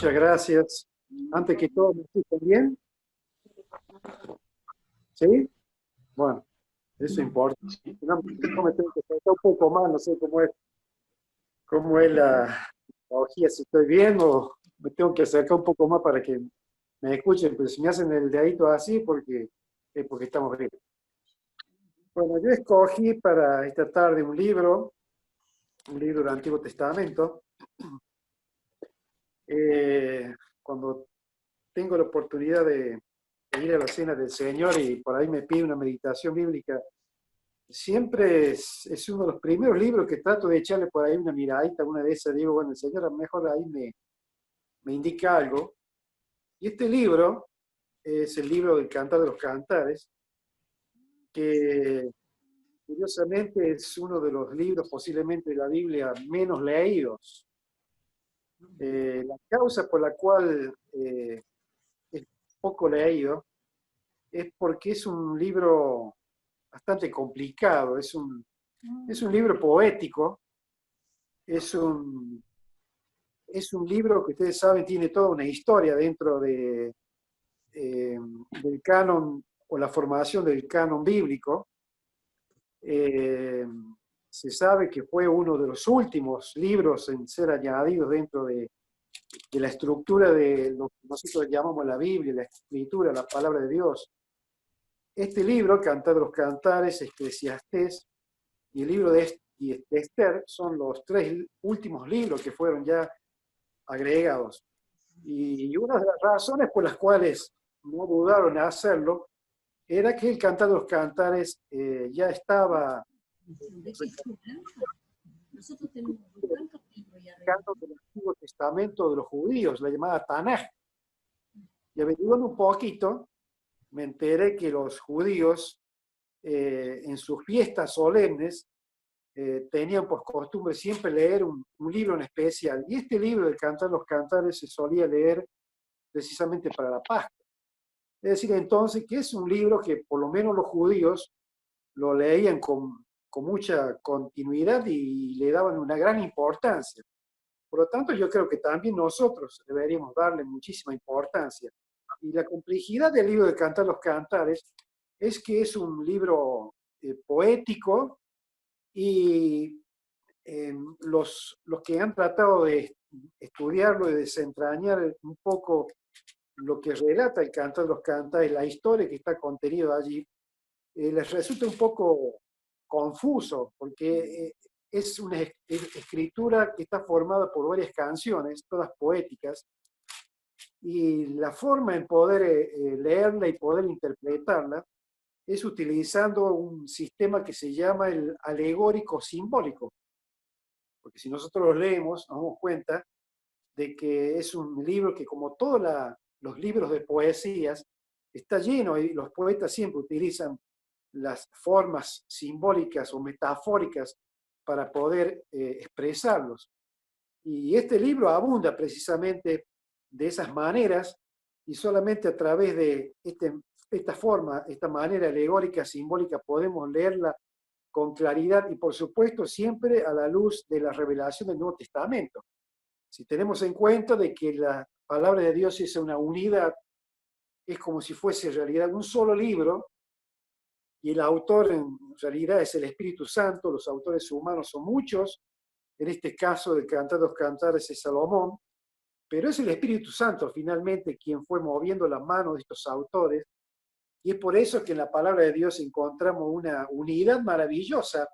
Muchas gracias. Antes que todo, ¿me escuchan bien? ¿Sí? Bueno, eso importa. No me tengo que acercar un poco más, no sé cómo es la tecnología, si estoy bien o me tengo que acercar un poco más para que me escuchen, pero si me hacen el dedito así, porque estamos bien. Bueno, yo escogí para esta tarde un libro del Antiguo Testamento. Cuando tengo la oportunidad de ir a la cena del Señor y por ahí me pide una meditación bíblica, siempre es uno de los primeros libros que trato de echarle por ahí una miradita, una de esas, digo, bueno, el Señor a lo mejor ahí me indica algo. Y este libro es el libro del Cantar de los Cantares, que curiosamente es uno de los libros posiblemente de la Biblia menos leídos. La causa por la cual es poco leído es porque es un libro bastante complicado, es un libro poético, es un, es un libro que ustedes saben tiene toda una historia dentro del canon o la formación del canon bíblico. Eh, Se sabe que fue uno de los últimos libros en ser añadidos dentro de la estructura de lo que nosotros llamamos la Biblia, la escritura, la palabra de Dios. Este libro, Cantar de los Cantares, Eclesiastés y el libro de Esther son los tres últimos libros que fueron ya agregados. Y una de las razones por las cuales no dudaron en hacerlo era que el Cantar de los Cantares ya estaba Nosotros tenemos tantos libros ya canto del Antiguo Testamento de los judíos, la llamada Tanaj. Y averiguando un poquito, me enteré que los judíos en sus fiestas solemnes tenían por costumbre siempre leer un libro en especial. Y este libro del Cantar de los Cantares se solía leer precisamente para la Pascua. Es decir, entonces, que es un libro que por lo menos los judíos lo leían con mucha continuidad y le daban una gran importancia. Por lo tanto, yo creo que también nosotros deberíamos darle muchísima importancia. Y la complejidad del libro de Cantar los Cantares es que es un libro poético y los que han tratado de estudiarlo y desentrañar un poco lo que relata el Cantar de los Cantares, la historia que está contenida allí, les resulta un poco confuso, porque es una escritura que está formada por varias canciones, todas poéticas, y la forma en poder leerla y poder interpretarla es utilizando un sistema que se llama el alegórico simbólico, porque si nosotros lo leemos nos damos cuenta de que es un libro que, como todos los libros de poesías, está lleno y los poetas siempre utilizan las formas simbólicas o metafóricas para poder expresarlos. Y este libro abunda precisamente de esas maneras y solamente a través de esta forma, esta manera alegórica, simbólica, podemos leerla con claridad y por supuesto siempre a la luz de la revelación del Nuevo Testamento. Si tenemos en cuenta de que la palabra de Dios es una unidad, es como si fuese en realidad un solo libro, y el autor en realidad es el Espíritu Santo, los autores humanos son muchos, en este caso del Cantar de los Cantares es Salomón, pero es el Espíritu Santo finalmente quien fue moviendo las manos de estos autores, y es por eso que en la palabra de Dios encontramos una unidad maravillosa,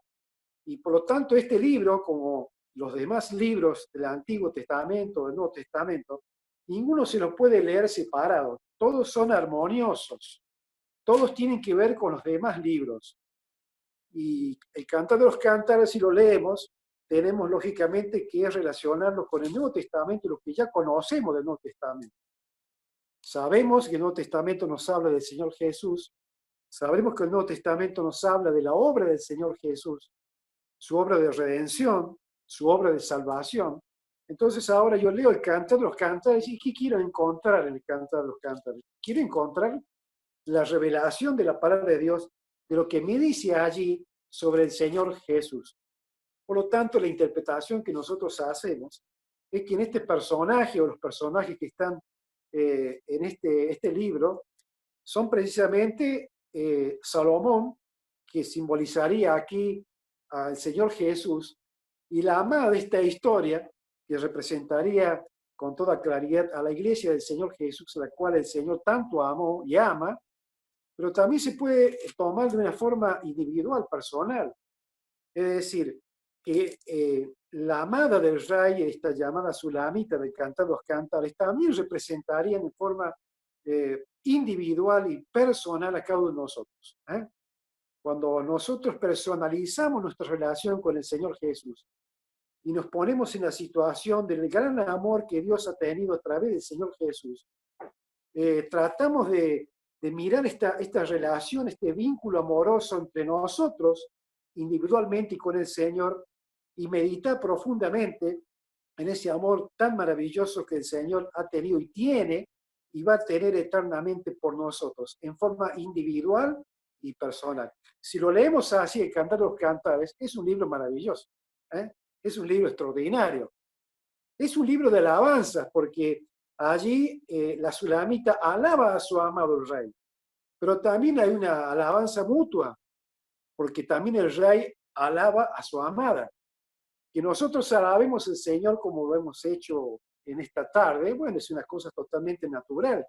y por lo tanto este libro, como los demás libros del Antiguo Testamento, del Nuevo Testamento, ninguno se los puede leer separado, todos son armoniosos, todos tienen que ver con los demás libros. Y el Cantar de los Cantares, si lo leemos, tenemos lógicamente que relacionarlo con el Nuevo Testamento, lo que ya conocemos del Nuevo Testamento. Sabemos que el Nuevo Testamento nos habla del Señor Jesús, sabemos que el Nuevo Testamento nos habla de la obra del Señor Jesús, su obra de redención, su obra de salvación. Entonces ahora yo leo el Cantar de los Cantares y ¿qué quiero encontrar en el Cantar de los Cantares? Quiero encontrar la revelación de la palabra de Dios, de lo que me dice allí sobre el Señor Jesús. Por lo tanto, la interpretación que nosotros hacemos es que en este personaje o los personajes que están en este libro son precisamente Salomón, que simbolizaría aquí al Señor Jesús, y la amada de esta historia, que representaría con toda claridad a la iglesia del Señor Jesús, la cual el Señor tanto amó y ama, pero también se puede tomar de una forma individual, personal. Es decir, que la amada del rey, esta llamada Sulamita del Cantar de los Cantares, también representaría en forma individual y personal a cada uno de nosotros. Cuando nosotros personalizamos nuestra relación con el Señor Jesús y nos ponemos en la situación del gran amor que Dios ha tenido a través del Señor Jesús, tratamos de mirar esta relación, este vínculo amoroso entre nosotros, individualmente y con el Señor, y meditar profundamente en ese amor tan maravilloso que el Señor ha tenido y tiene y va a tener eternamente por nosotros, en forma individual y personal. Si lo leemos así, el Cantar de los Cantares, es un libro maravilloso, es un libro extraordinario. Es un libro de alabanza, porque allí la Sulamita alaba a su amado el rey, pero también hay una alabanza mutua, porque también el rey alaba a su amada. Que nosotros alabemos al Señor como lo hemos hecho en esta tarde, bueno, es una cosa totalmente natural.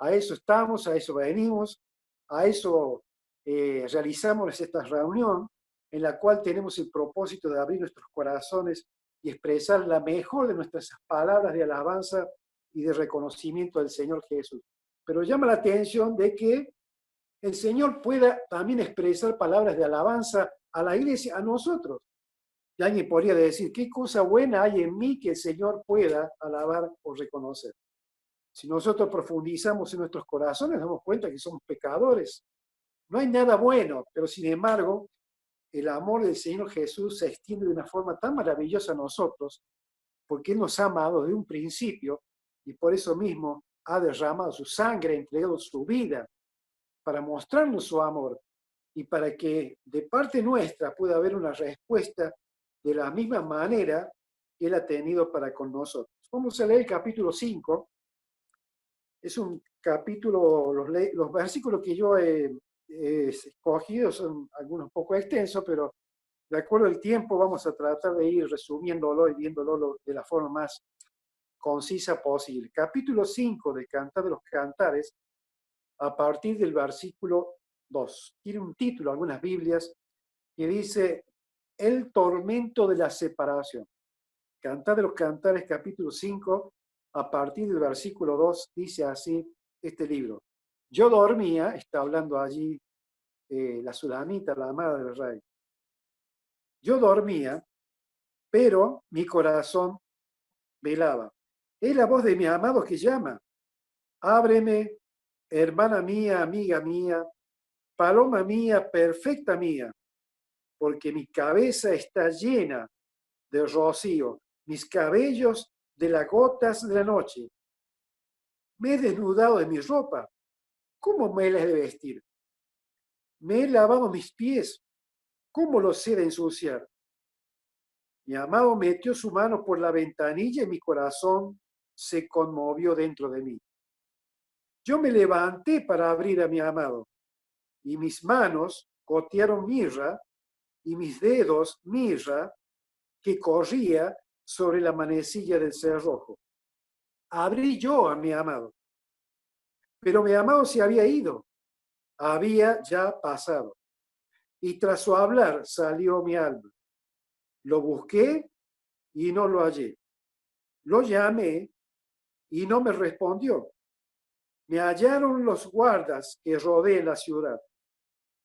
A eso estamos, a eso venimos, a eso realizamos esta reunión en la cual tenemos el propósito de abrir nuestros corazones y expresar la mejor de nuestras palabras de alabanza y de reconocimiento del Señor Jesús. Pero llama la atención de que el Señor pueda también expresar palabras de alabanza a la iglesia, a nosotros. Y alguien podría decir, ¿qué cosa buena hay en mí que el Señor pueda alabar o reconocer? Si nosotros profundizamos en nuestros corazones, nos damos cuenta que somos pecadores. No hay nada bueno, pero sin embargo, el amor del Señor Jesús se extiende de una forma tan maravillosa a nosotros, porque Él nos ha amado desde un principio y por eso mismo ha derramado su sangre, ha entregado su vida para mostrarnos su amor y para que de parte nuestra pueda haber una respuesta de la misma manera que Él ha tenido para con nosotros. Vamos a leer el capítulo 5. Es un capítulo, los versículos que yo he escogido son algunos poco extensos, pero de acuerdo al tiempo vamos a tratar de ir resumiéndolo y viéndolo de la forma más concisa posible. Capítulo 5 del Cantar de los Cantares, a partir del versículo 2. Tiene un título, algunas Biblias, que dice El tormento de la separación. Cantar de los Cantares, capítulo 5, a partir del versículo 2, dice así este libro. Yo dormía, está hablando allí la Sulamita, la amada del rey. Yo dormía, pero mi corazón velaba. Es la voz de mi amado que llama. Ábreme, hermana mía, amiga mía, paloma mía, perfecta mía, porque mi cabeza está llena de rocío, mis cabellos de las gotas de la noche. Me he desnudado de mi ropa. ¿Cómo me la he de vestir? Me he lavado mis pies. ¿Cómo los he de ensuciar? Mi amado metió su mano por la ventanilla y mi corazón se conmovió dentro de mí. Yo me levanté para abrir a mi amado, y mis manos gotearon mirra, y mis dedos mirra, que corría sobre la manecilla del cerrojo. Abrí yo a mi amado, pero mi amado se había ido, había ya pasado, y tras su hablar salió mi alma. Lo busqué y no lo hallé. Lo llamé y no me respondió. Me hallaron los guardas que rodean la ciudad.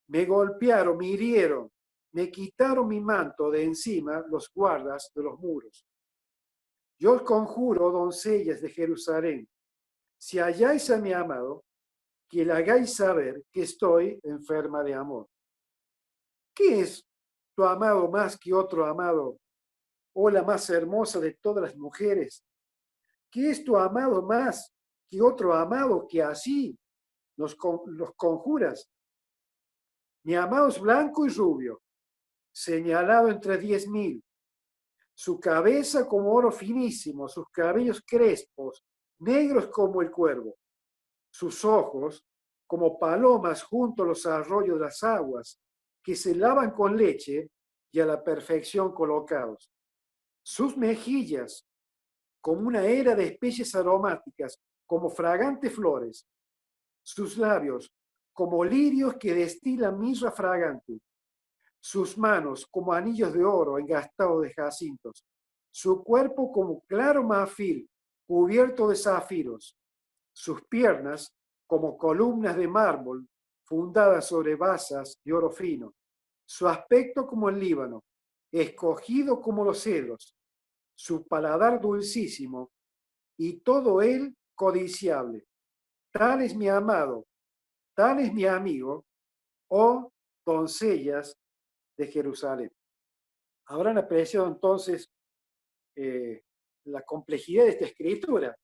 Me golpearon, me hirieron, me quitaron mi manto de encima los guardas de los muros. Yo os conjuro, doncellas de Jerusalén, si halláis a mi amado, que le hagáis saber que estoy enferma de amor. ¿Qué es tu amado más que otro amado? ¿O la más hermosa de todas las mujeres? ¿Qué es tu amado más que otro amado que así los conjuras? Mi amado es blanco y rubio, señalado entre 10,000. su cabeza como oro finísimo, sus cabellos crespos, negros como el cuervo, sus ojos como palomas junto a los arroyos de las aguas, que se lavan con leche y a la perfección colocados. Sus mejillas como una era de especies aromáticas, como fragantes flores, sus labios como lirios que destilan mirra fragante, sus manos como anillos de oro engastados de jacintos, su cuerpo como claro marfil cubierto de zafiros, sus piernas como columnas de mármol fundadas sobre basas de oro fino, su aspecto como el Líbano, escogido como los cedros, su paladar dulcísimo y todo él codiciable. Tal es mi amado, tal es mi amigo, oh doncellas de Jerusalén. Habrán apreciado entonces la complejidad de esta escritura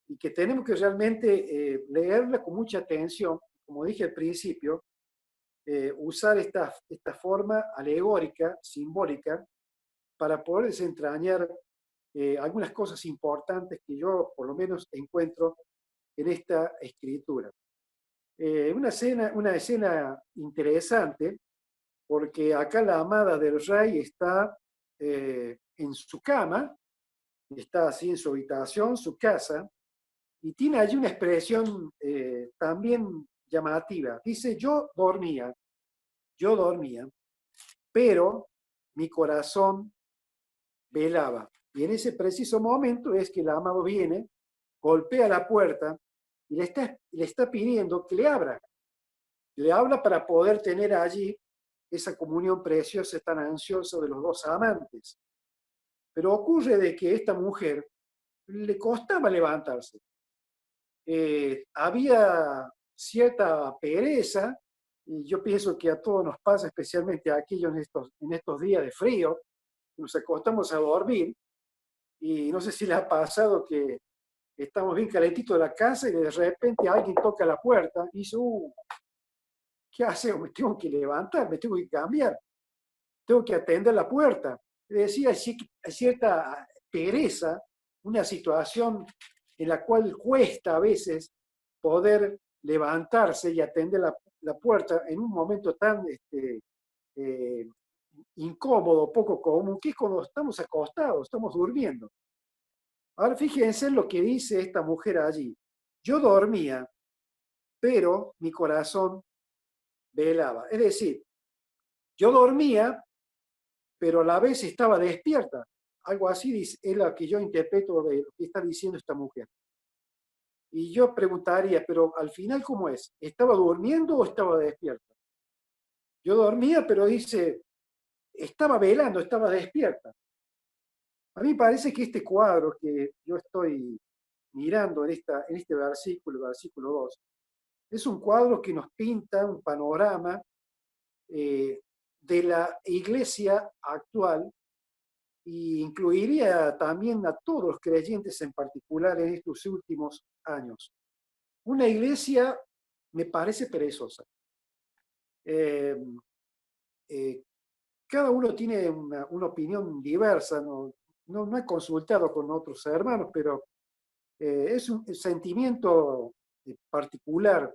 y que tenemos que realmente leerla con mucha atención, como dije al principio, usar esta forma alegórica, simbólica, para poder desentrañar algunas cosas importantes que yo por lo menos encuentro en esta escritura. Una escena interesante, porque acá la amada del rey está en su cama, está así en su habitación, su casa, y tiene allí una expresión también llamativa. Dice, yo dormía, pero mi corazón velaba. Y en ese preciso momento es que el amado viene, golpea la puerta y le está pidiendo que le abra. Le habla para poder tener allí esa comunión preciosa, tan ansiosa de los dos amantes. Pero ocurre de que esta mujer le costaba levantarse. Había cierta pereza, y yo pienso que a todos nos pasa, especialmente a aquellos en estos días de frío, nos acostamos a dormir, y no sé si les ha pasado que estamos bien calentitos de la casa y de repente alguien toca la puerta y dice, ¿qué hace? Me tengo que levantar, me tengo que cambiar, tengo que atender la puerta. Le decía, hay cierta pereza, una situación en la cual cuesta a veces poder levantarse y atender la puerta en un momento tan eh, incómodo, poco común, que es cuando estamos acostados, estamos durmiendo. Ahora fíjense lo que dice esta mujer allí. Yo dormía, pero mi corazón velaba. Es decir, yo dormía, pero a la vez estaba despierta. Algo así es lo que yo interpreto de lo que está diciendo esta mujer. Y yo preguntaría, pero al final, ¿cómo es? ¿Estaba durmiendo o estaba despierta? Yo dormía, pero dice, estaba velando, estaba despierta. A mí parece que este cuadro que yo estoy mirando en este versículo, el versículo 2, es un cuadro que nos pinta un panorama de la iglesia actual e incluiría también a todos los creyentes en particular en estos últimos años. Una iglesia me parece perezosa. Eh, eh, Cada uno tiene una opinión diversa, no he consultado con otros hermanos, pero es un sentimiento particular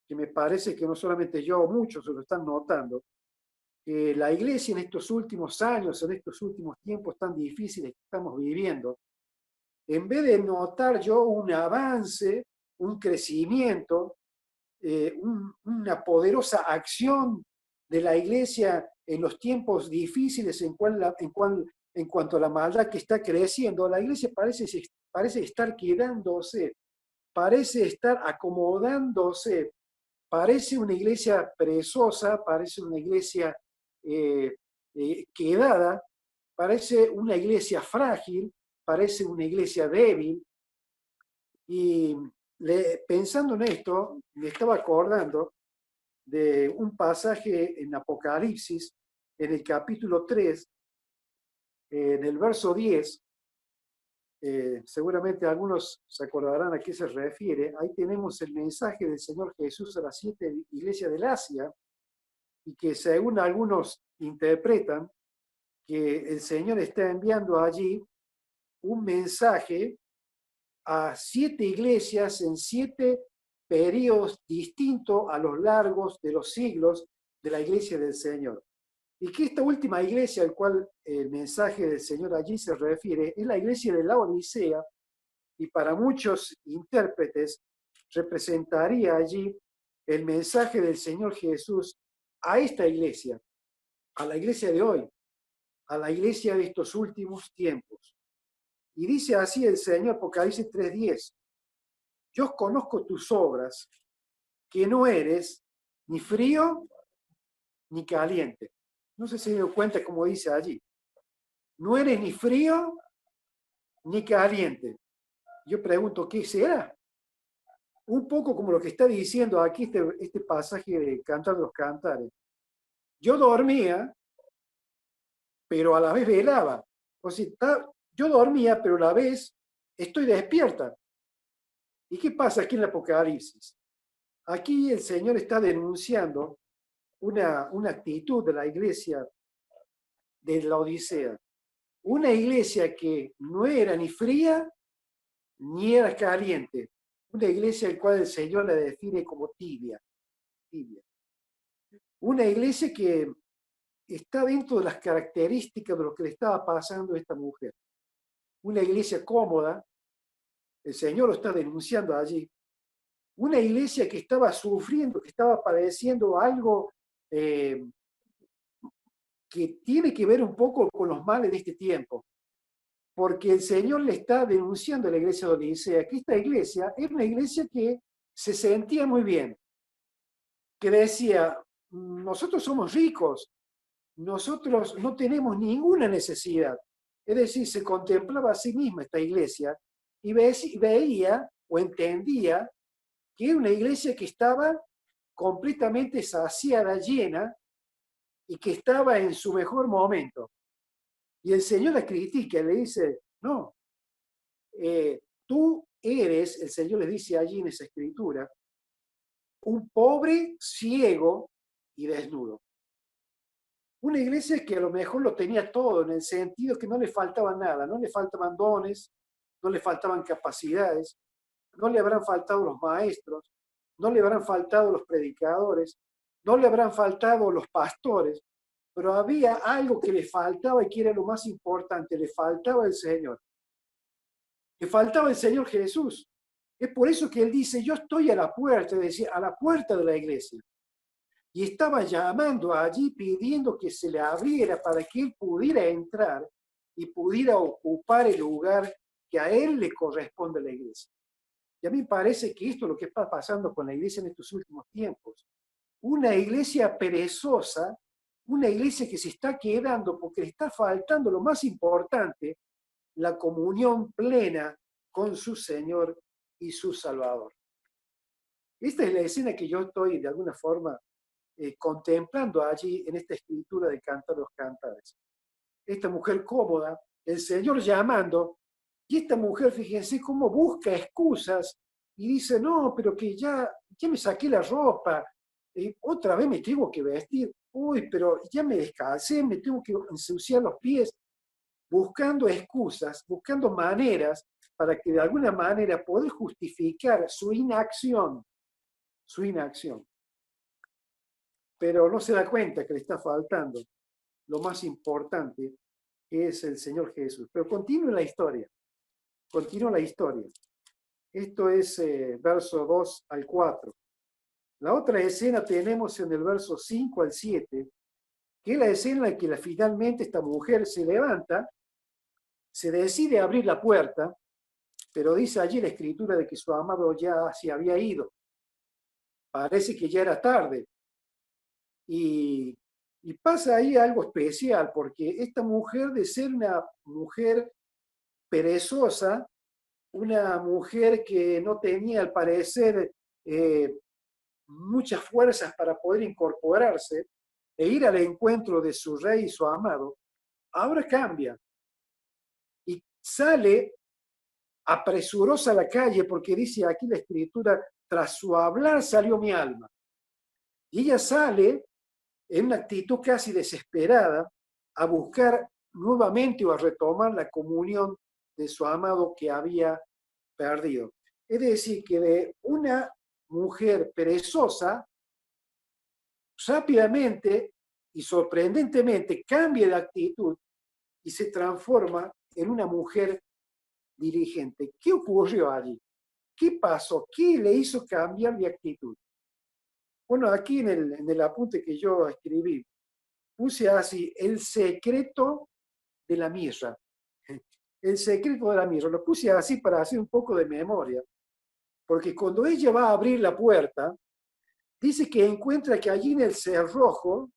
que me parece que no solamente yo, muchos lo están notando, que la iglesia en estos últimos años, en estos últimos tiempos tan difíciles que estamos viviendo, en vez de notar yo un avance, un crecimiento, una poderosa acción de la iglesia en los tiempos difíciles en cuanto a la maldad que está creciendo, la iglesia parece estar quedándose, parece estar acomodándose, parece una iglesia perezosa, parece una iglesia quedada, parece una iglesia frágil, parece una iglesia débil. Y pensando en esto, me estaba acordando de un pasaje en Apocalipsis, en el capítulo 3, en el verso 10. Seguramente algunos se acordarán a qué se refiere. Ahí tenemos el mensaje del Señor Jesús a las 7 iglesias del Asia, y que según algunos interpretan, que el Señor está enviando allí un mensaje a 7 iglesias en 7 periodos distintos a los largos de los siglos de la iglesia del Señor. Y que esta última iglesia al cual el mensaje del Señor allí se refiere es la iglesia de la Odisea, y para muchos intérpretes representaría allí el mensaje del Señor Jesús a esta iglesia, a la iglesia de hoy, a la iglesia de estos últimos tiempos. Y dice así el Señor, Apocalipsis 3:10, yo conozco tus obras, que no eres ni frío ni caliente. No sé si se dio cuenta cómo dice allí. No eres ni frío ni caliente. Yo pregunto, ¿qué será? Un poco como lo que está diciendo aquí este pasaje de Cantar de los Cantares. Yo dormía, pero a la vez velaba. O sea, yo dormía, pero a la vez estoy despierta. ¿Y qué pasa aquí en el Apocalipsis? Aquí el Señor está denunciando una actitud de la iglesia de la Odisea. Una iglesia que no era ni fría ni era caliente. Una iglesia al cual el Señor la define como tibia. Una iglesia que está dentro de las características de lo que le estaba pasando a esta mujer. Una iglesia cómoda, el Señor lo está denunciando allí. Una iglesia que estaba sufriendo, que estaba padeciendo algo que tiene que ver un poco con los males de este tiempo. Porque el Señor le está denunciando a la iglesia de Odisea que esta iglesia era una iglesia que se sentía muy bien, que decía, nosotros somos ricos, nosotros no tenemos ninguna necesidad. Es decir, se contemplaba a sí misma esta iglesia y veía o entendía que era una iglesia que estaba completamente saciada, llena, y que estaba en su mejor momento. Y el Señor la critica, le dice, no, tú eres, el Señor les dice allí en esa escritura, un pobre, ciego y desnudo. Una iglesia que a lo mejor lo tenía todo, en el sentido que no le faltaba nada, no le faltaban dones, no le faltaban capacidades, no le habrán faltado los maestros, no le habrán faltado los predicadores, no le habrán faltado los pastores, pero había algo que le faltaba y que era lo más importante, le faltaba el Señor. Le faltaba el Señor Jesús. Es por eso que él dice, yo estoy a la puerta, decía, a la puerta de la iglesia. Y estaba llamando allí pidiendo que se le abriera para que él pudiera entrar y pudiera ocupar el lugar que a él le corresponde a la iglesia. Y a mí me parece que esto es lo que está pasando con la iglesia en estos últimos tiempos. Una iglesia perezosa, una iglesia que se está quedando porque le está faltando lo más importante, la comunión plena con su Señor y su Salvador. Esta es la escena que yo estoy de alguna forma contemplando allí en esta escritura de Cantar de los Cantares. Esta mujer cómoda, el Señor llamando, y esta mujer, fíjense cómo busca excusas y dice, no, pero que ya me saqué la ropa, otra vez me tengo que vestir, uy, pero ya me descalcé, me tengo que ensuciar los pies, buscando excusas, buscando maneras para que de alguna manera poder justificar su inacción. Pero no se da cuenta que le está faltando lo más importante, que es el Señor Jesús. Pero continúa la historia. Esto es verso 2 al 4. La otra escena tenemos en el verso 5 al 7, que es la escena en que finalmente esta mujer se levanta, se decide abrir la puerta, pero dice allí la escritura de que su amado ya se había ido. Parece que ya era tarde. Y pasa ahí algo especial, porque esta mujer, de ser una mujer perezosa, una mujer que no tenía al parecer muchas fuerzas para poder incorporarse e ir al encuentro de su rey y su amado, ahora cambia y sale apresurosa a la calle, porque dice aquí la escritura, tras su hablar salió mi alma. Y ella sale en una actitud casi desesperada a buscar nuevamente o a retomar la comunión de su amado que había perdido. Es decir, que de una mujer perezosa, rápidamente y sorprendentemente cambia de actitud y se transforma en una mujer diligente. ¿Qué ocurrió allí? ¿Qué pasó? ¿Qué le hizo cambiar de actitud? Bueno, aquí en el apunte que yo escribí, puse así, el secreto de la mirra. El secreto de la mirra. Lo puse así para hacer un poco de memoria, porque cuando ella va a abrir la puerta, dice que encuentra que allí en el cerrojo,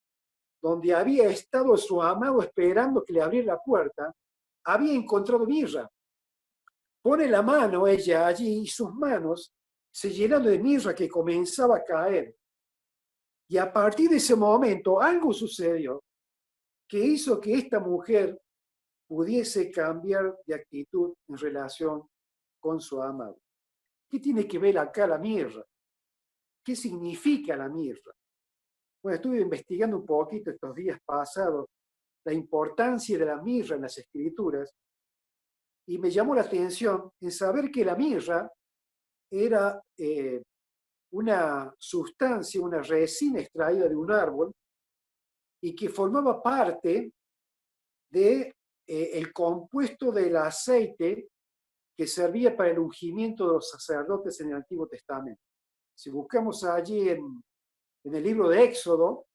donde había estado su amado esperando que le abriera la puerta, había encontrado mirra. Pone la mano ella allí y sus manos se llenan de mirra que comenzaba a caer. Y a partir de ese momento algo sucedió que hizo que esta mujer pudiese cambiar de actitud en relación con su amado. ¿Qué tiene que ver acá la mirra? ¿Qué significa la mirra? Bueno, estuve investigando un poquito estos días pasados la importancia de la mirra en las escrituras y me llamó la atención en saber que la mirra era una sustancia, una resina extraída de un árbol y que formaba parte de el compuesto del aceite que servía para el ungimiento de los sacerdotes en el Antiguo Testamento. Si buscamos allí en el libro de Éxodo,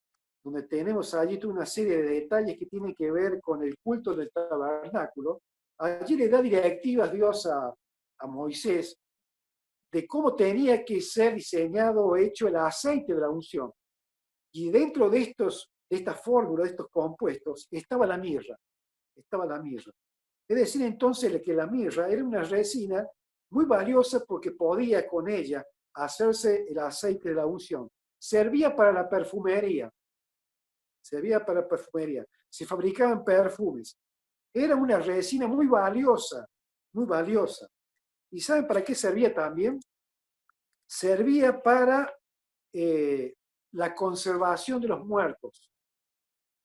donde tenemos allí toda una serie de detalles que tienen que ver con el culto del tabernáculo, allí le da directivas Dios a Moisés de cómo tenía que ser diseñado o hecho el aceite de la unción. Y dentro de esta fórmula, de estos compuestos, estaba la mirra. Estaba la mirra. Es decir, entonces, que la mirra era una resina muy valiosa porque podía con ella hacerse el aceite de la unción. Servía para la perfumería. Servía para perfumería. Se fabricaban perfumes. Era una resina muy valiosa, muy valiosa. ¿Y saben para qué servía también? Servía para la conservación de los muertos,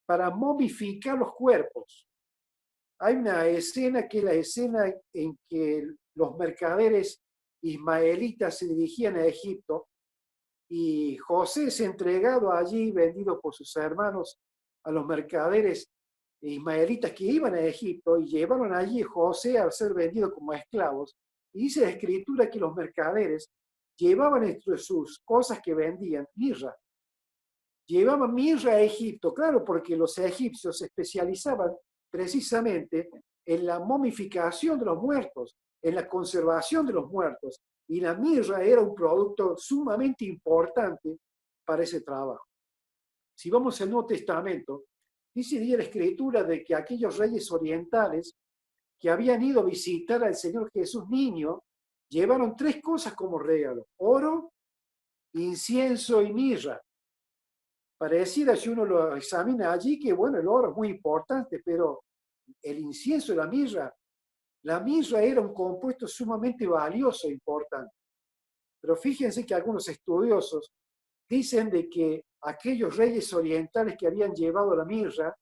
para momificar los cuerpos. Hay una escena que es la escena en que los mercaderes ismaelitas se dirigían a Egipto y José es entregado allí, vendido por sus hermanos a los mercaderes ismaelitas que iban a Egipto y llevaron allí a José a ser vendido como esclavos. Y dice la escritura que los mercaderes llevaban entre sus cosas que vendían mirra. Llevaban mirra a Egipto, claro, porque los egipcios se especializaban precisamente en la momificación de los muertos, en la conservación de los muertos, y la mirra era un producto sumamente importante para ese trabajo. Si vamos al Nuevo Testamento, dice la Escritura de que aquellos reyes orientales que habían ido a visitar al Señor Jesús niño, llevaron 3 cosas como regalo: oro, incienso y mirra. Pareciera, si uno lo examina allí, que bueno, el oro es muy importante, pero el incienso y la mirra era un compuesto sumamente valioso e importante. Pero fíjense que algunos estudiosos dicen de que aquellos reyes orientales que habían llevado la mirra,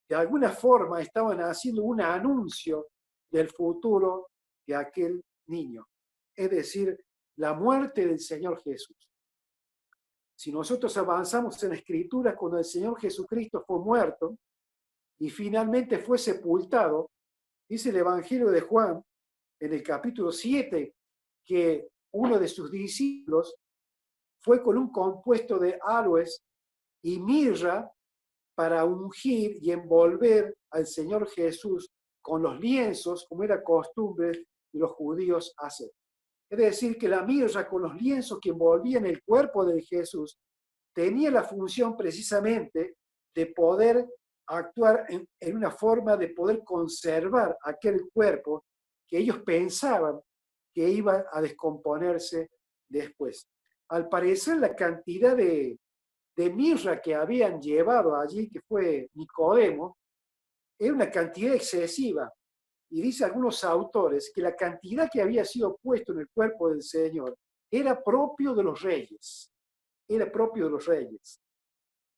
de alguna forma estaban haciendo un anuncio del futuro de aquel niño, es decir, la muerte del Señor Jesús. Si nosotros avanzamos en la Escritura, cuando el Señor Jesucristo fue muerto y finalmente fue sepultado, dice el Evangelio de Juan, en el capítulo 7, que uno de sus discípulos fue con un compuesto de aloes y mirra para ungir y envolver al Señor Jesús con los lienzos, como era costumbre de los judíos hacer. Es decir, que la mirra con los lienzos que envolvían el cuerpo de Jesús tenía la función precisamente de poder actuar en una forma de poder conservar aquel cuerpo que ellos pensaban que iba a descomponerse después. Al parecer, la cantidad de mirra que habían llevado allí, que fue Nicodemo, era una cantidad excesiva. Y dice algunos autores que la cantidad que había sido puesto en el cuerpo del Señor era propio de los reyes. Era propio de los reyes.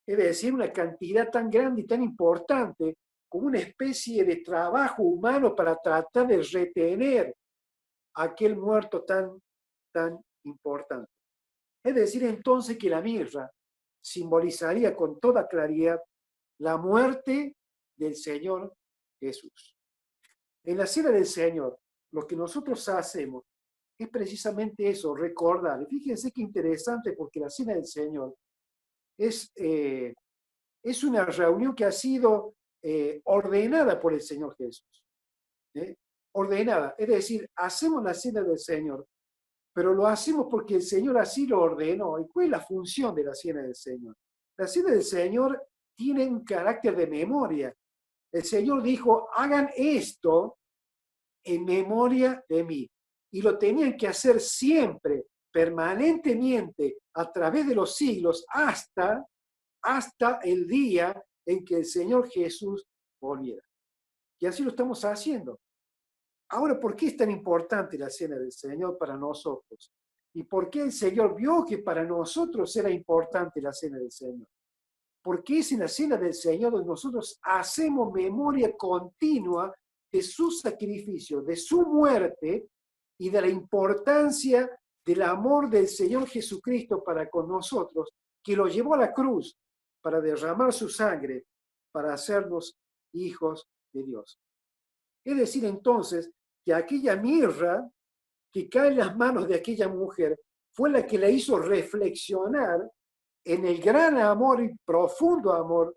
Es decir, una cantidad tan grande y tan importante como una especie de trabajo humano para tratar de retener a aquel muerto tan importante. Es decir, entonces que la mirra simbolizaría con toda claridad la muerte del Señor Jesús. En la cena del Señor, lo que nosotros hacemos es precisamente eso, recordar. Y fíjense qué interesante, porque la cena del Señor es una reunión que ha sido ordenada por el Señor Jesús. ¿Eh? Ordenada, es decir, hacemos la cena del Señor, pero lo hacemos porque el Señor así lo ordenó. ¿Y cuál es la función de la cena del Señor? La cena del Señor tiene un carácter de memoria. El Señor dijo, hagan esto en memoria de mí. Y lo tenían que hacer siempre, permanentemente, a través de los siglos, hasta el día en que el Señor Jesús volviera. Y así lo estamos haciendo. Ahora, ¿por qué es tan importante la cena del Señor para nosotros? ¿Y por qué el Señor vio que para nosotros era importante la cena del Señor? Porque es en la cena del Señor donde nosotros hacemos memoria continua de su sacrificio, de su muerte y de la importancia del amor del Señor Jesucristo para con nosotros, que lo llevó a la cruz para derramar su sangre, para hacernos hijos de Dios. Es decir, entonces, que aquella mirra que cae en las manos de aquella mujer fue la que la hizo reflexionar en el gran amor y profundo amor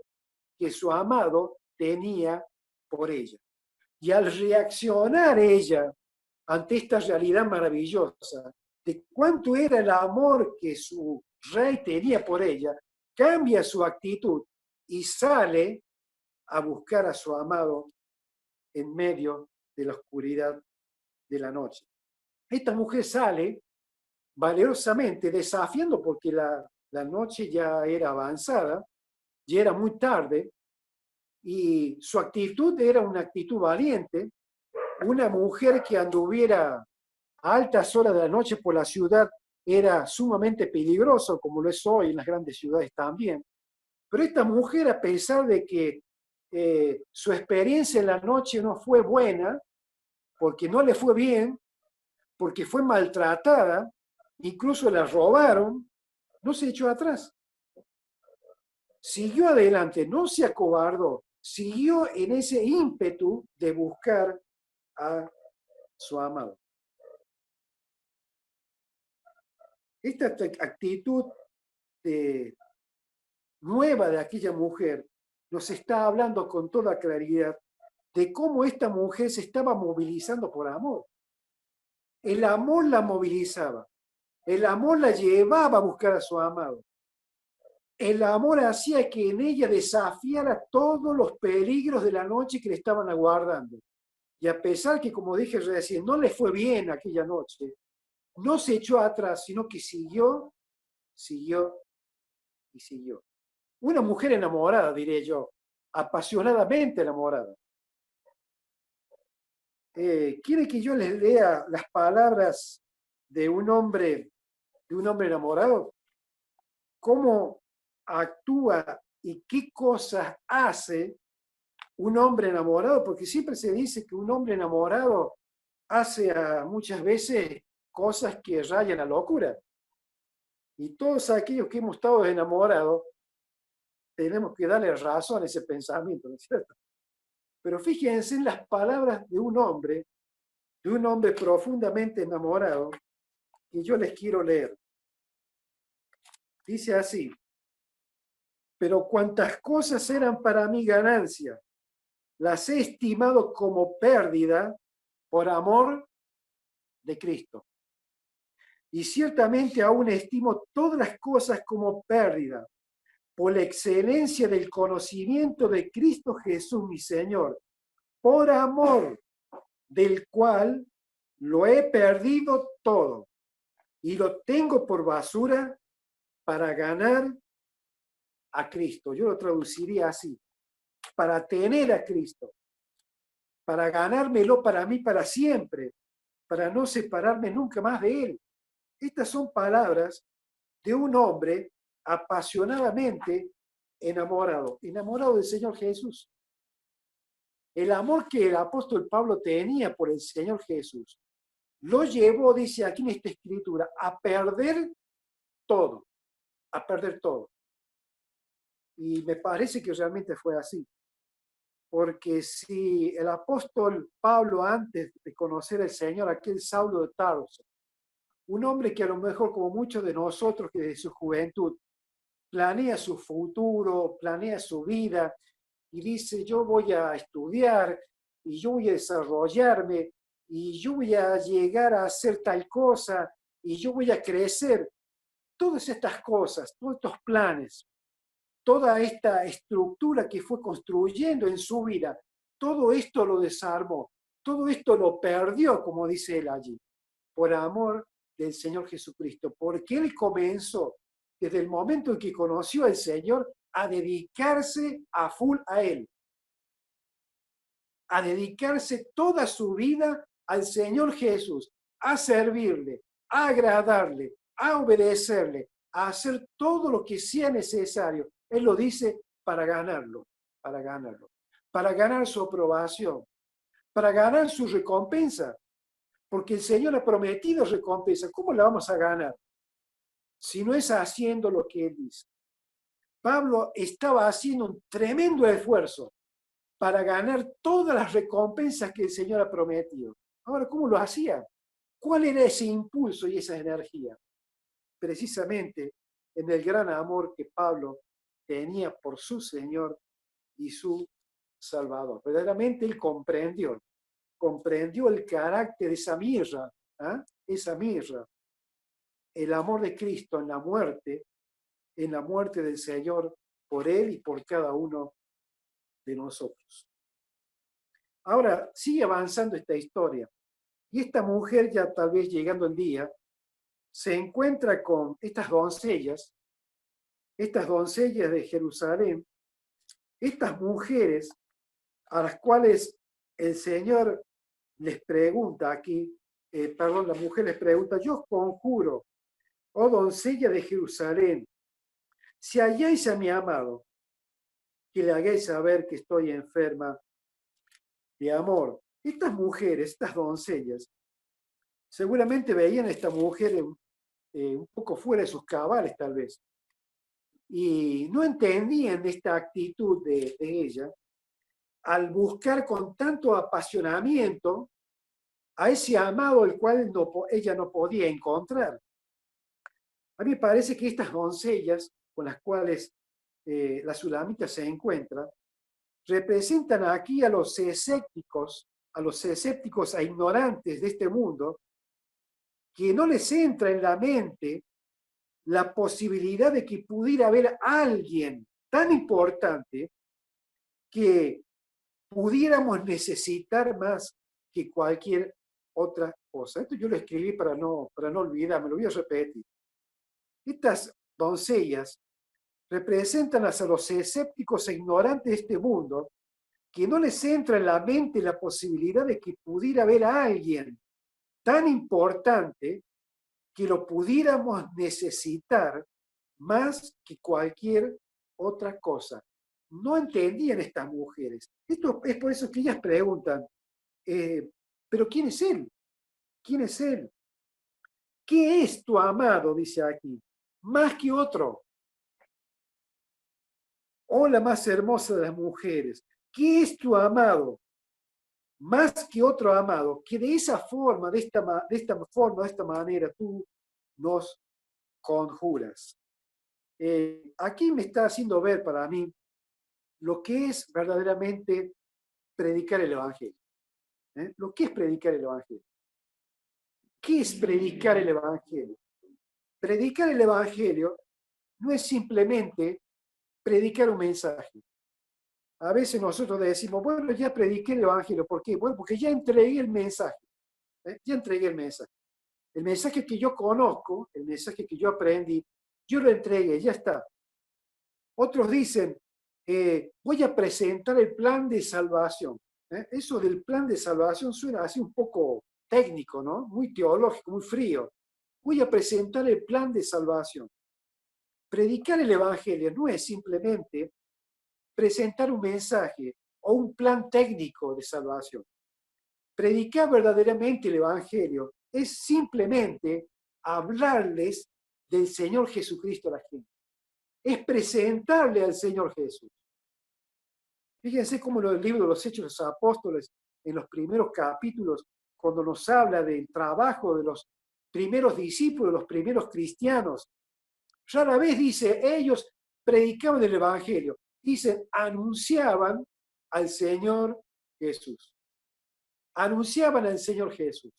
que su amado tenía por ella. Y al reaccionar ella ante esta realidad maravillosa de cuánto era el amor que su rey tenía por ella, cambia su actitud y sale a buscar a su amado en medio de la oscuridad de la noche. Esta mujer sale valerosamente, desafiando porque la noche ya era avanzada, ya era muy tarde, y su actitud era una actitud valiente, una mujer que anduviera a altas horas de la noche por la ciudad era sumamente peligroso, como lo es hoy en las grandes ciudades también. Pero esta mujer, a pesar de que su experiencia en la noche no fue buena, porque no le fue bien, porque fue maltratada, incluso la robaron, no se echó atrás. Siguió adelante, no se acobardó, siguió en ese ímpetu de buscar a su amado. Esta actitud nueva de aquella mujer nos está hablando con toda claridad de cómo esta mujer se estaba movilizando por amor. El amor la movilizaba, el amor la llevaba a buscar a su amado. El amor hacía que en ella desafiara todos los peligros de la noche que le estaban aguardando. Y a pesar que, como dije recién, no le fue bien aquella noche, no se echó atrás, sino que siguió y siguió. Una mujer enamorada, diré yo, apasionadamente enamorada. ¿Quiere que yo les lea las palabras de un hombre enamorado? ¿Cómo actúa y qué cosas hace un hombre enamorado? Porque siempre se dice que un hombre enamorado hace muchas veces cosas que rayan a locura. Y todos aquellos que hemos estado enamorados, tenemos que darle razón a ese pensamiento, ¿no es cierto? Pero fíjense en las palabras de un hombre profundamente enamorado, que yo les quiero leer. Dice así: pero cuantas cosas eran para mí ganancia, las he estimado como pérdida por amor de Cristo. Y ciertamente aún estimo todas las cosas como pérdida por la excelencia del conocimiento de Cristo Jesús, mi Señor, por amor del cual lo he perdido todo y lo tengo por basura para ganar a Cristo. Yo lo traduciría así: para tener a Cristo, para ganármelo para mí para siempre, para no separarme nunca más de Él. Estas son palabras de un hombre apasionadamente enamorado del Señor Jesús. el amor que el apóstol Pablo tenía por el Señor Jesús lo llevó, dice aquí en esta escritura, a perder todo, a perder todo. Y me parece que realmente fue así. Porque si el apóstol Pablo, antes de conocer al Señor, aquel Saulo de Tarso, un hombre que a lo mejor, como muchos de nosotros que desde su juventud, planea su futuro, planea su vida y dice, yo voy a estudiar y yo voy a desarrollarme y yo voy a llegar a hacer tal cosa y yo voy a crecer. Todas estas cosas, todos estos planes, toda esta estructura que fue construyendo en su vida, todo esto lo desarmó, todo esto lo perdió, como dice él allí, por amor del Señor Jesucristo, porque él comenzó desde el momento en que conoció al Señor a dedicarse a full a él, a dedicarse toda su vida al Señor Jesús, a servirle, a agradarle, a obedecerle, a hacer todo lo que sea necesario. Él lo dice para ganarlo, para ganar su aprobación, para ganar su recompensa, porque el Señor ha prometido recompensa. ¿Cómo la vamos a ganar? Si no es haciendo lo que Él dice. Pablo estaba haciendo un tremendo esfuerzo para ganar todas las recompensas que el Señor ha prometido. Ahora, ¿cómo lo hacía? ¿Cuál era ese impulso y esa energía? Precisamente en el gran amor que Pablo tenía por su Señor y su Salvador. Verdaderamente él comprendió el carácter de esa mirra, esa mirra, el amor de Cristo en la muerte del Señor por él y por cada uno de nosotros. Ahora, sigue avanzando esta historia. Y esta mujer, ya tal vez llegando el día, se encuentra con estas doncellas de Jerusalén, estas mujeres a las cuales el Señor les pregunta aquí, la mujer les pregunta, yo os conjuro, oh doncella de Jerusalén, si halláis a mi amado, que le hagáis saber que estoy enferma de amor. Estas mujeres, estas doncellas, seguramente veían a esta mujer un poco fuera de sus cabales, tal vez, y no entendían esta actitud de ella al buscar con tanto apasionamiento a ese amado el cual ella no podía encontrar. A mí me parece que estas doncellas con las cuales la Sulamita se encuentra, representan aquí a los escépticos e ignorantes de este mundo, que no les entra en la mente la posibilidad de que pudiera haber alguien tan importante que pudiéramos necesitar más que cualquier otra cosa. Esto yo lo escribí para no olvidarme, lo voy a repetir. Estas doncellas representan a los escépticos e ignorantes de este mundo, que no les entra en la mente la posibilidad de que pudiera haber a alguien tan importante que lo pudiéramos necesitar más que cualquier otra cosa. No entendían estas mujeres. Esto es por eso que ellas preguntan, ¿pero quién es él? ¿Quién es él? ¿Qué es tu amado? Dice aquí. Más que otro. Oh, la más hermosa de las mujeres. ¿Qué es tu amado? Más que otro amado, que de esa forma, de esta manera, tú nos conjuras. Aquí me está haciendo ver para mí lo que es verdaderamente predicar el Evangelio. Lo que es predicar el Evangelio. ¿Qué es predicar el Evangelio? Predicar el Evangelio no es simplemente predicar un mensaje. A veces nosotros decimos, bueno, ya prediqué el Evangelio. ¿Por qué? Bueno, porque ya entregué el mensaje. Ya entregué el mensaje. El mensaje que yo conozco, el mensaje que yo aprendí, yo lo entregué, ya está. Otros dicen, voy a presentar el plan de salvación. Eso del plan de salvación suena así un poco técnico, ¿no? Muy teológico, muy frío. Voy a presentar el plan de salvación. Predicar el Evangelio no es simplemente presentar un mensaje o un plan técnico de salvación. Predicar verdaderamente el Evangelio es simplemente hablarles del Señor Jesucristo a la gente. Es presentarle al Señor Jesús. Fíjense cómo el libro de los Hechos de los Apóstoles, en los primeros capítulos, cuando nos habla del trabajo de los primeros discípulos, los primeros cristianos, rara vez dice, ellos predicaban el Evangelio. Dicen, anunciaban al Señor Jesús. Anunciaban al Señor Jesús.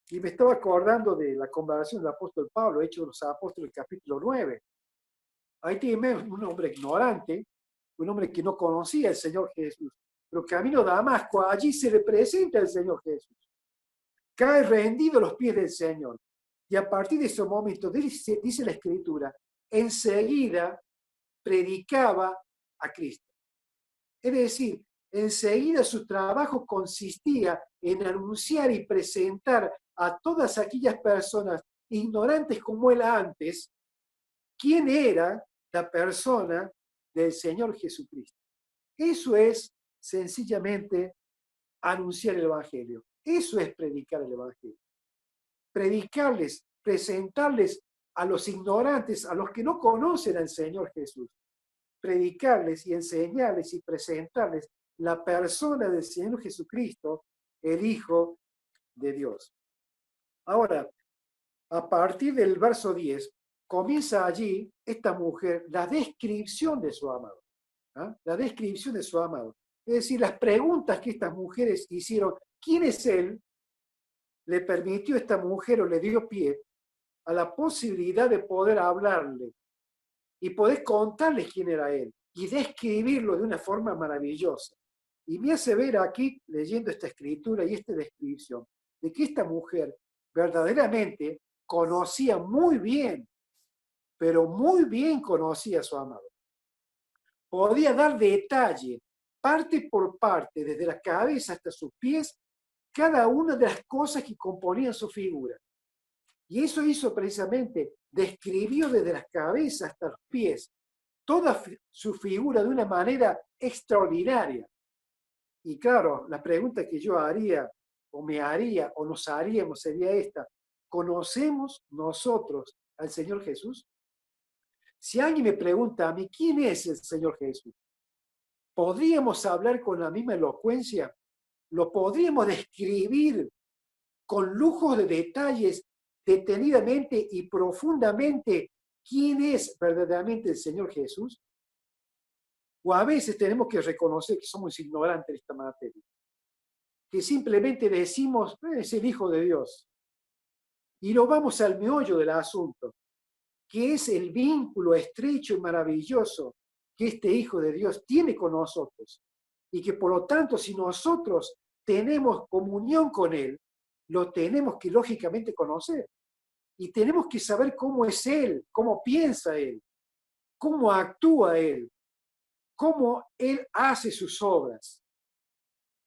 Y me estaba acordando de la conversación del apóstol Pablo, Hechos de los Apóstoles, capítulo 9. Ahí tiene un hombre ignorante, un hombre que no conocía al Señor Jesús. Pero camino a Damasco, allí se le presenta el Señor Jesús. Cae rendido a los pies del Señor. Y a partir de ese momento, dice la Escritura, enseguida predicaba a Cristo. Es decir, enseguida su trabajo consistía en anunciar y presentar a todas aquellas personas ignorantes como él antes, quién era la persona del Señor Jesucristo. Eso es sencillamente anunciar el Evangelio. Eso es predicar el Evangelio. Predicarles, presentarles a los ignorantes, a los que no conocen al Señor Jesús. Predicarles y enseñarles y presentarles la persona del Señor Jesucristo, el Hijo de Dios. Ahora, a partir del verso 10, comienza allí esta mujer la descripción de su amado. ¿Ah? La descripción de su amado. Es decir, las preguntas que estas mujeres hicieron, ¿quién es él? Le permitió a esta mujer o le dio pie a la posibilidad de poder hablarle y poder contarles quién era él y describirlo de una forma maravillosa. Y me hace ver aquí, leyendo esta escritura y esta descripción, de que esta mujer verdaderamente conocía muy bien, pero muy bien conocía a su amado. Podía dar detalle, parte por parte, desde la cabeza hasta sus pies, cada una de las cosas que componían su figura. Y eso hizo precisamente, describió desde la cabeza hasta los pies toda su figura de una manera extraordinaria. Y claro, la pregunta que yo haría, o me haría, o nos haríamos sería esta: ¿conocemos nosotros al Señor Jesús? Si alguien me pregunta a mí, ¿quién es el Señor Jesús? ¿Podríamos hablar con la misma elocuencia? ¿Lo podríamos describir con lujos de detalles, detenidamente y profundamente, quién es verdaderamente el Señor Jesús? O a veces tenemos que reconocer que somos ignorantes de esta materia, que simplemente decimos, es el Hijo de Dios. Y no vamos al meollo del asunto, que es el vínculo estrecho y maravilloso que este Hijo de Dios tiene con nosotros. Y que por lo tanto, si nosotros tenemos comunión con Él, lo tenemos que lógicamente conocer. Y tenemos que saber cómo es Él, cómo piensa Él, cómo actúa Él, cómo Él hace sus obras,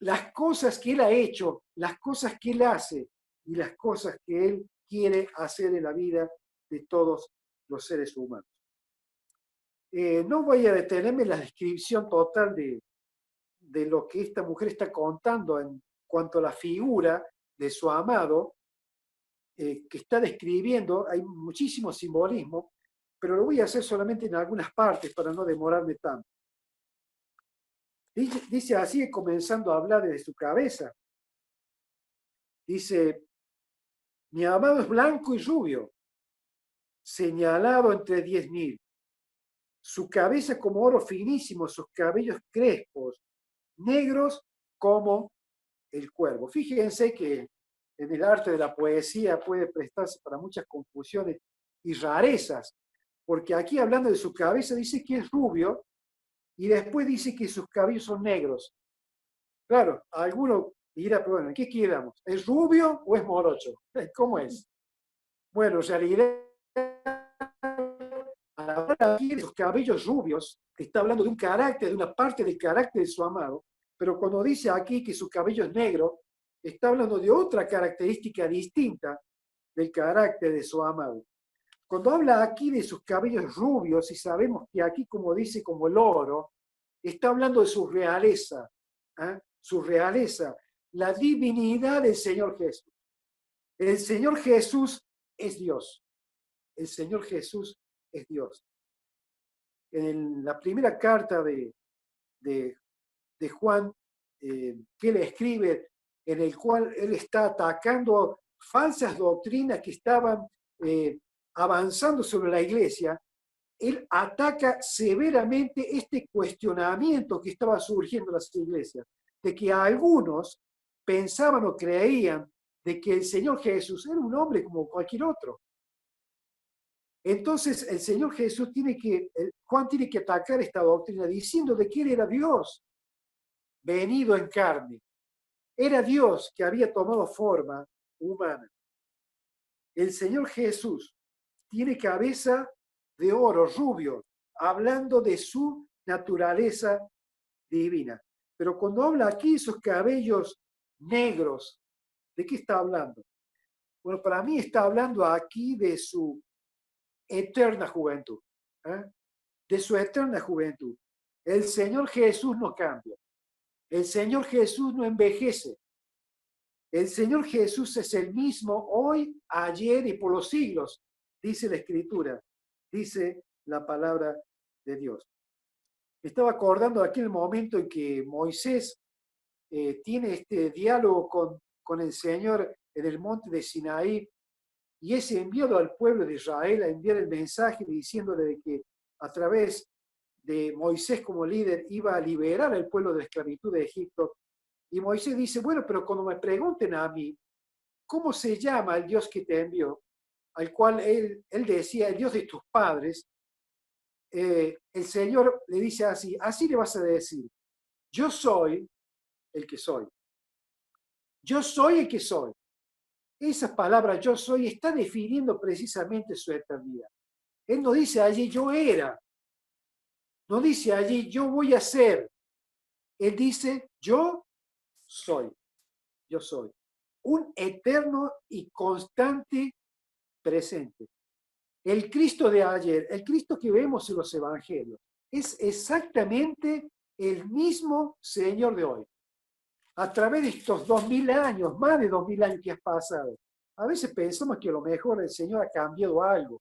las cosas que Él ha hecho, las cosas que Él hace y las cosas que Él quiere hacer en la vida de todos los seres humanos. No voy a detenerme en la descripción total de lo que esta mujer está contando en cuanto a la figura de su amado, que está describiendo. Hay muchísimo simbolismo, pero lo voy a hacer solamente en algunas partes para no demorarme tanto. Dice así, comenzando a hablar desde su cabeza. Dice, mi amado es blanco y rubio, señalado entre 10.000. Su cabeza como oro finísimo, sus cabellos crespos, negros como el cuervo. Fíjense que en el arte de la poesía puede prestarse para muchas confusiones y rarezas, porque aquí hablando de su cabeza dice que es rubio y después dice que sus cabellos son negros. Claro, alguno dirá, pero bueno, ¿en qué quedamos? ¿Es rubio o es morocho? ¿Cómo es? Bueno, en realidad, a la hora aquí de sus cabellos rubios, está hablando de un carácter, de una parte del carácter de su amado, pero cuando dice aquí que su cabello es negro, está hablando de otra característica distinta del carácter de su amado. Cuando habla aquí de sus cabellos rubios, y sabemos que aquí, como dice, como el oro, está hablando de su realeza, su realeza, la divinidad del Señor Jesús. El Señor Jesús es Dios. El Señor Jesús es Dios. En la primera carta de Juan, que él escribe, en el cual él está atacando falsas doctrinas que estaban avanzando sobre la iglesia, él ataca severamente este cuestionamiento que estaba surgiendo en las iglesias, de que algunos pensaban o creían de que el Señor Jesús era un hombre como cualquier otro. Entonces el Señor Jesús Juan tiene que atacar esta doctrina diciendo de que él era Dios, venido en carne. Era Dios que había tomado forma humana. El Señor Jesús tiene cabeza de oro, rubio, hablando de su naturaleza divina. Pero cuando habla aquí, esos cabellos negros, ¿de qué está hablando? Bueno, para mí está hablando aquí de su eterna juventud. De su eterna juventud. El Señor Jesús no cambia. El Señor Jesús no envejece. El Señor Jesús es el mismo hoy, ayer y por los siglos, dice la Escritura, dice la palabra de Dios. Me estaba acordando de aquel momento en que Moisés tiene este diálogo con el Señor en el monte de Sinaí y es enviado al pueblo de Israel a enviar el mensaje diciéndole de que a través de Moisés como líder iba a liberar al pueblo de la esclavitud de Egipto. Y Moisés dice, bueno, pero cuando me pregunten a mí, ¿cómo se llama el Dios que te envió? Al cual él decía, el Dios de tus padres, el Señor le dice así le vas a decir, yo soy el que soy. Yo soy el que soy. Esa palabra yo soy está definiendo precisamente su eternidad. Él no dice allí yo era, no dice allí yo voy a ser. Él dice yo soy. Yo soy. Un eterno y constante presente. El Cristo de ayer, el Cristo que vemos en los evangelios, es exactamente el mismo Señor de hoy. A través de estos 2000 años, más de 2000 años que has pasado, a veces pensamos que a lo mejor el Señor ha cambiado algo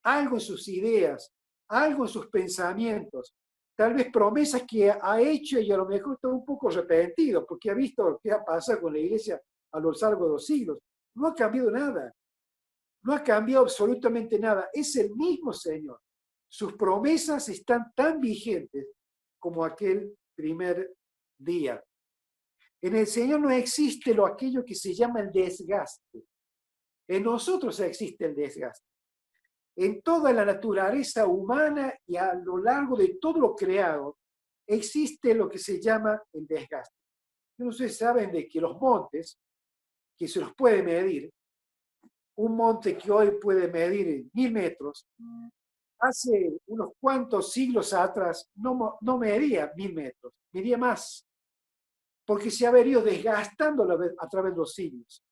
en sus ideas, algo en sus pensamientos, tal vez promesas que ha hecho y a lo mejor está un poco arrepentido porque ha visto lo que ha pasado con la iglesia a lo largo de los siglos. No ha cambiado nada. No ha cambiado absolutamente nada. Es el mismo Señor. Sus promesas están tan vigentes como aquel primer día. En el Señor no existe aquello que se llama el desgaste. En nosotros existe el desgaste. En toda la naturaleza humana y a lo largo de todo lo creado existe lo que se llama el desgaste. Ustedes saben de que los montes, que se los puede medir, un monte que hoy puede medir 1000 metros, hace unos cuantos siglos atrás no medía 1000 metros, medía más, porque se ha venido desgastando a través de los siglos.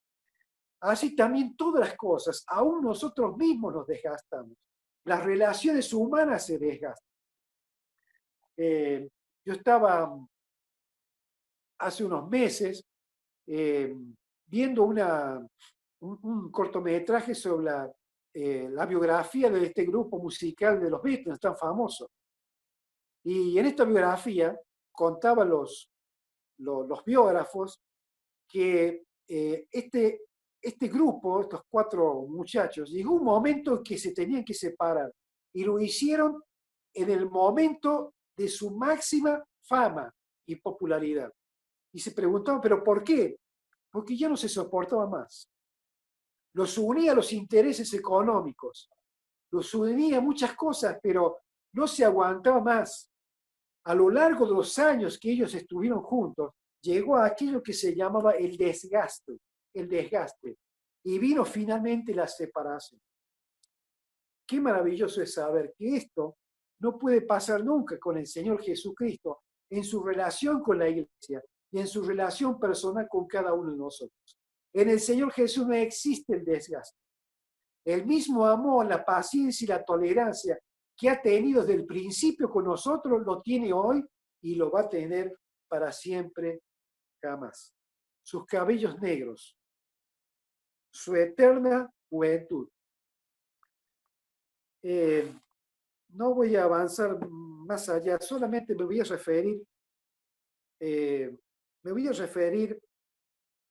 Así también todas las cosas, aún nosotros mismos nos desgastamos. Las relaciones humanas se desgastan. Yo estaba hace unos meses viendo un cortometraje sobre la biografía de este grupo musical de los Beatles, tan famoso. Y en esta biografía contaban los biógrafos que este grupo, estos 4 muchachos, llegó un momento en que se tenían que separar y lo hicieron en el momento de su máxima fama y popularidad. Y se preguntaban, ¿pero por qué? Porque ya no se soportaba más. Los unía a los intereses económicos, los unía a muchas cosas, pero no se aguantaba más. A lo largo de los años que ellos estuvieron juntos, llegó a aquello que se llamaba el desgaste, y vino finalmente la separación. Qué maravilloso es saber que esto no puede pasar nunca con el Señor Jesucristo en su relación con la iglesia y en su relación personal con cada uno de nosotros. En el Señor Jesús no existe el desgaste. El mismo amor, la paciencia y la tolerancia que ha tenido desde el principio con nosotros, lo tiene hoy y lo va a tener para siempre jamás. Sus cabellos negros, su eterna juventud. No voy a avanzar más allá, solamente eh, me voy a referir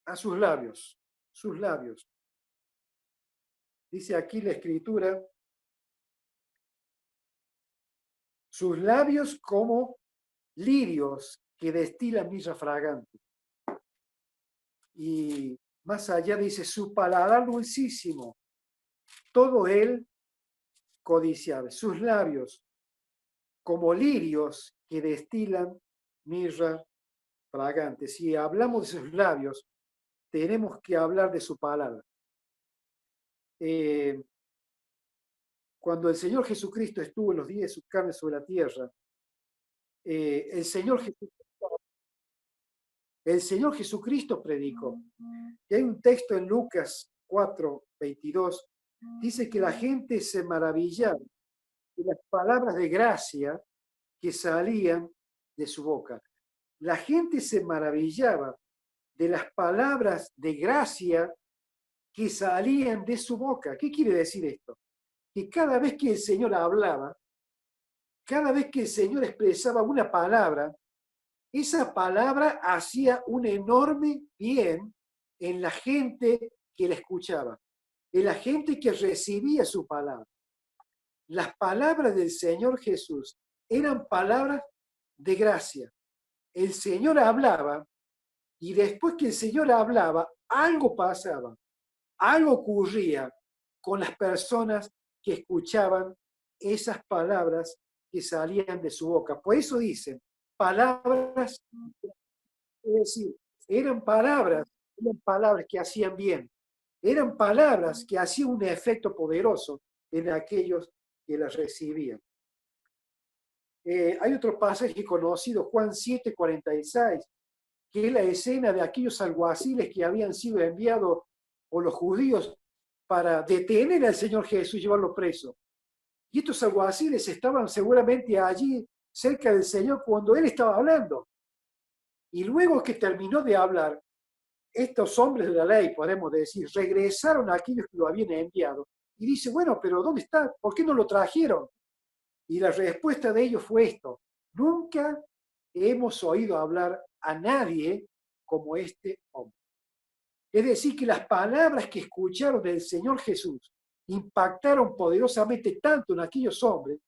a sus labios. Dice aquí la escritura, sus labios como lirios que destilan mirra fragante. Y más allá dice, su paladar dulcísimo, todo él codiciable. Sus labios como lirios que destilan mirra fragante. Si hablamos de sus labios, tenemos que hablar de su palabra. Cuando el Señor Jesucristo estuvo en los días de su carne sobre la tierra, el Señor Jesucristo predicó. Y hay un texto en Lucas 4:22, dice que la gente se maravillaba de las palabras de gracia que salían de su boca. La gente se maravillaba de las palabras de gracia que salían de su boca. ¿Qué quiere decir esto? Que cada vez que el Señor hablaba, cada vez que el Señor expresaba una palabra, esa palabra hacía un enorme bien en la gente que la escuchaba, en la gente que recibía su palabra. Las palabras del Señor Jesús eran palabras de gracia. El Señor hablaba y después que el Señor hablaba, algo pasaba, algo ocurría con las personas que escuchaban esas palabras que salían de su boca. Por eso dicen, palabras, es decir, eran palabras que hacían bien, eran palabras que hacían un efecto poderoso en aquellos que las recibían. Hay otro pasaje conocido, Juan 7:46, que es la escena de aquellos alguaciles que habían sido enviados por los judíos para detener al Señor Jesús y llevarlo preso. Y estos alguaciles estaban seguramente allí cerca del Señor cuando Él estaba hablando. Y luego que terminó de hablar, estos hombres de la ley, podemos decir, regresaron a aquellos que lo habían enviado. Y dice, bueno, pero ¿dónde está? ¿Por qué no lo trajeron? Y la respuesta de ellos fue esto: nunca hemos oído hablar a nadie como este hombre. Es decir, que las palabras que escucharon del Señor Jesús impactaron poderosamente tanto en aquellos hombres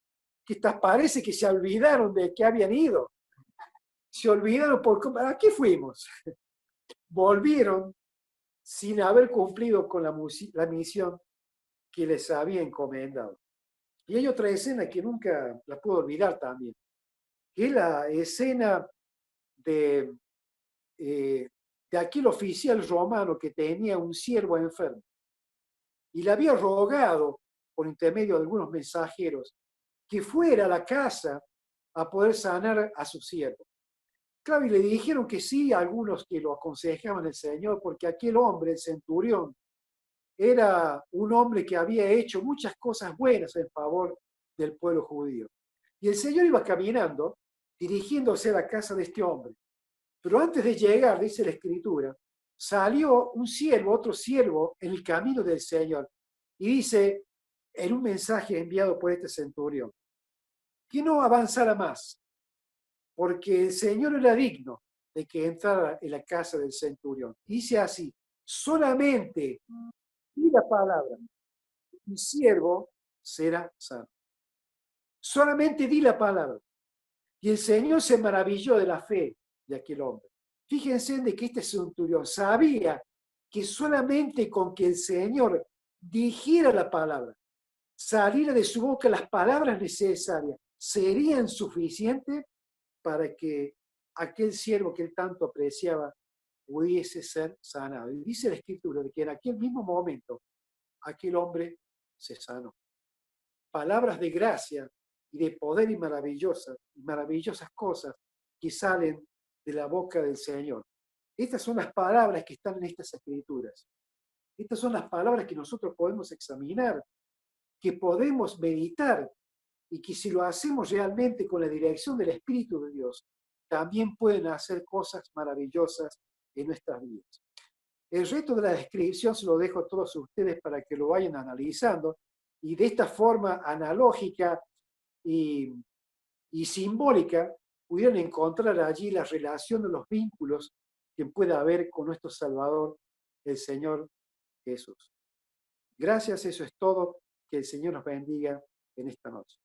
que hasta parece que se olvidaron de que habían ido. Se olvidaron ¿a qué fuimos? Volvieron sin haber cumplido con la misión que les había encomendado. Y hay otra escena que nunca la puedo olvidar también, que es la escena de, de aquel oficial romano que tenía un siervo enfermo y le había rogado, por intermedio de algunos mensajeros, que fuera a la casa a poder sanar a su siervo. Claro, y le dijeron que sí a algunos que lo aconsejaban el Señor, porque aquel hombre, el centurión, era un hombre que había hecho muchas cosas buenas en favor del pueblo judío. Y el Señor iba caminando, dirigiéndose a la casa de este hombre. Pero antes de llegar, dice la Escritura, salió un siervo, otro siervo, en el camino del Señor. Y dice, en un mensaje enviado por este centurión, que no avanzara más, porque el Señor era digno de que entrara en la casa del centurión. Dice así, solamente di la palabra, mi siervo será sano. Solamente di la palabra. Y el Señor se maravilló de la fe de aquel hombre. Fíjense de que este centurión sabía que solamente con que el Señor dijera la palabra, saliera de su boca las palabras necesarias, serían suficientes para que aquel siervo que él tanto apreciaba pudiese ser sanado. Y dice la Escritura de que en aquel mismo momento aquel hombre se sanó. Palabras de gracia y de poder y maravillosas cosas que salen de la boca del Señor. Estas son las palabras que están en estas Escrituras. Estas son las palabras que nosotros podemos examinar, que podemos meditar, y que si lo hacemos realmente con la dirección del Espíritu de Dios, también pueden hacer cosas maravillosas en nuestras vidas. El resto de la descripción se lo dejo a todos ustedes para que lo vayan analizando y de esta forma analógica y, y simbólica pudieran encontrar allí la relación de los vínculos que pueda haber con nuestro Salvador, el Señor Jesús. Gracias, eso es todo. Que el Señor nos bendiga en esta noche.